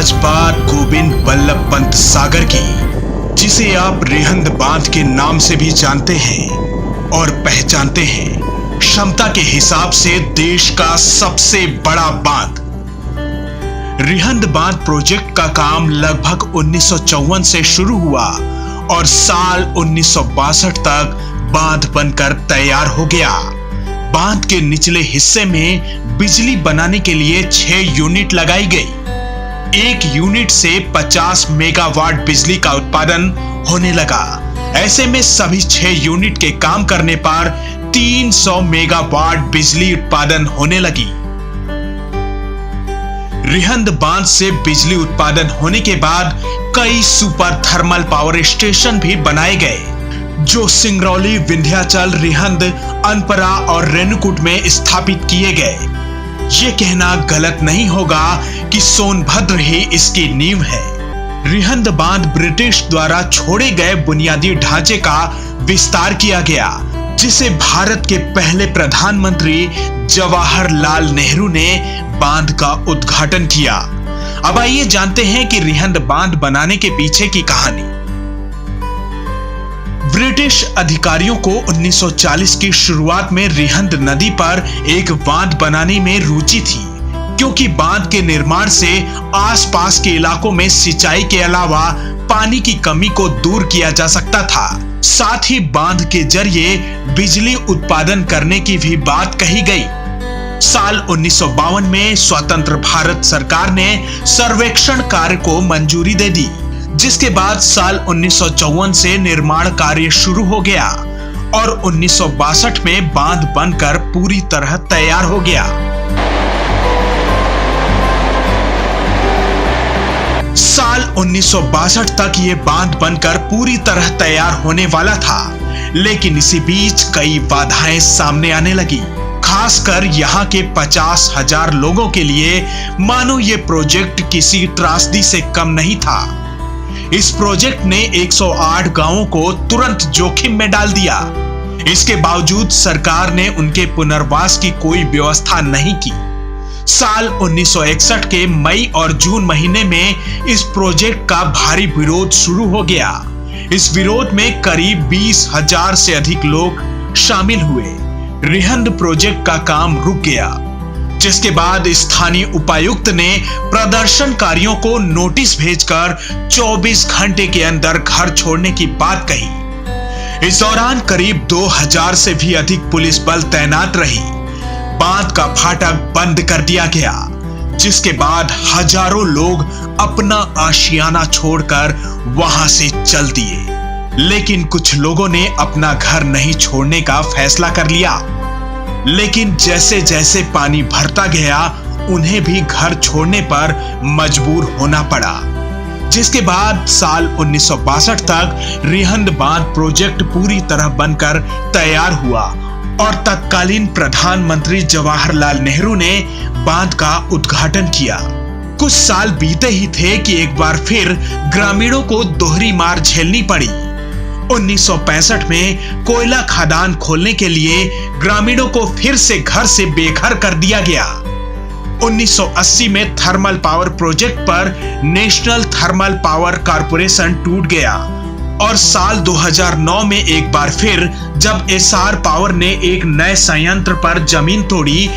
आज बात गोविंद बल्लभ पंत सागर की, जिसे आप रिहंद बांध के नाम से भी जानते हैं और पहचानते हैं। क्षमता के हिसाब से देश का सबसे बड़ा बांध। रिहंद बांध प्रोजेक्ट का काम लगभग 1954 से शुरू हुआ और साल 1962 तक बांध बनकर तैयार हो गया। बांध के निचले हिस्से में बिजली बनाने के लिए 6 यूनिट लगाई गई। एक यूनिट से 50 मेगावाट बिजली का उत्पादन होने लगा। ऐसे में सभी 6 यूनिट के काम करने पर 300 मेगावाट बिजली उत्पादन होने लगी। रिहंद बांध से बिजली उत्पादन होने के बाद कई सुपर थर्मल पावर स्टेशन भी बनाए गए, जो सिंगरौली, विंध्याचल, रिहंद, अनपरा और रेणुकूट में स्थापित किए गए। ये कहना गलत नहीं होगा कि सोनभद्र ही इसकी नींव है। रिहंद बांध ब्रिटिश द्वारा छोड़े गए बुनियादी ढांचे का विस्तार किया गया, जिसे भारत के पहले प्रधानमंत्री जवाहरलाल नेहरू ने बांध का उद्घाटन किया। अब आइए जानते हैं कि रिहंद बांध बनाने के पीछे की कहानी। ब्रिटिश अधिकारियों को 1940 की शुरुआत में रिहंद नदी पर एक बांध बनाने में रुचि थी, क्योंकि बांध के निर्माण से आसपास के इलाकों में सिंचाई के अलावा पानी की कमी को दूर किया जा सकता था। साथ ही बांध के जरिए बिजली उत्पादन करने की भी बात कही गई। साल 1952 में स्वतंत्र भारत सरकार ने सर्वेक्षण कार्य को मंजूरी दे दी, जिसके बाद साल 1954 से निर्माण कार्य शुरू हो गया और 1962 में बांध बनकर पूरी तरह तैयार हो गया। साल 1962 तक ये बांध बनकर पूरी तरह तैयार होने वाला था, लेकिन इसी बीच कई बाधाएं सामने आने लगी। खासकर यहाँ के 50,000 लोगों के लिए मानो ये प्रोजेक्ट किसी त्रासदी से कम नहीं था। इस प्रोजेक्ट ने 108 गांवों को तुरंत जोखिम में डाल दिया। इसके बावजूद सरकार ने उनके पुनर्वास की कोई व्यवस्था नहीं की। साल 1961 के मई और जून महीने में इस प्रोजेक्ट का भारी विरोध शुरू हो गया। इस विरोध में करीब 20,000 से अधिक लोग शामिल हुए। रिहंद प्रोजेक्ट का काम रुक गया, जिसके बाद स्थानीय उपायुक्त ने प्रदर्शनकारियों को नोटिस भेजकर 24 घंटे के अंदर घर छोड़ने की बात कही। इस दौरान करीब 2000 से भी अधिक पुलिस बल तैनात रही। बांध का फाटक बंद कर दिया गया, जिसके बाद हजारों लोग अपना आशियाना छोड़कर वहां से चल दिए। लेकिन कुछ लोगों ने अपना घर नहीं छोड़ने का फैसला कर लिया। लेकिन जैसे जैसे पानी भरता गया, उन्हें भी घर छोड़ने पर मजबूर होना पड़ा, जिसके बाद साल 1962 तक रिहंद बांध प्रोजेक्ट पूरी तरह बनकर तैयार हुआ और तत्कालीन प्रधानमंत्री जवाहरलाल नेहरू ने बांध का उद्घाटन किया। कुछ साल बीते ही थे कि एक बार फिर ग्रामीणों को दोहरी मार झेलनी पड़ी। 1965 में कोयला खदान खोलने के लिए ग्रामीणों को फिर से घर से बेघर कर दिया गया। 1980 में थर्मल पावर प्रोजेक्ट पर नेशनल थर्मल पावर कॉर्पोरेशन टूट गया और साल 2009 में एक बार फिर जब एसआर पावर ने एक नए संयंत्र पर जमीन तोड़ी,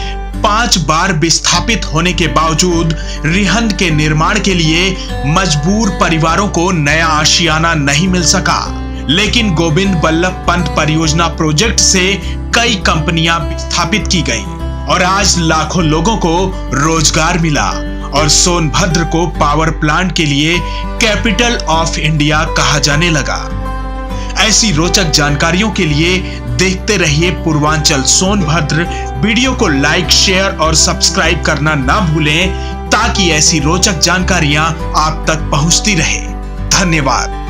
5 बार विस्थापित होने के बावजूद रिहंद के निर्माण के लिए मजबूर परिवारों को नया आशियाना नहीं मिल सका। लेकिन गोविंद बल्लभ पंत परियोजना प्रोजेक्ट से कई कंपनियां स्थापित की गई और आज लाखों लोगों को रोजगार मिला और सोनभद्र को पावर प्लांट के लिए कैपिटल ऑफ इंडिया कहा जाने लगा। ऐसी रोचक जानकारियों के लिए देखते रहिए पूर्वांचल सोनभद्र। वीडियो को लाइक, शेयर और सब्सक्राइब करना ना भूलें, ताकि ऐसी रोचक जानकारियां आप तक पहुंचती रहे। धन्यवाद।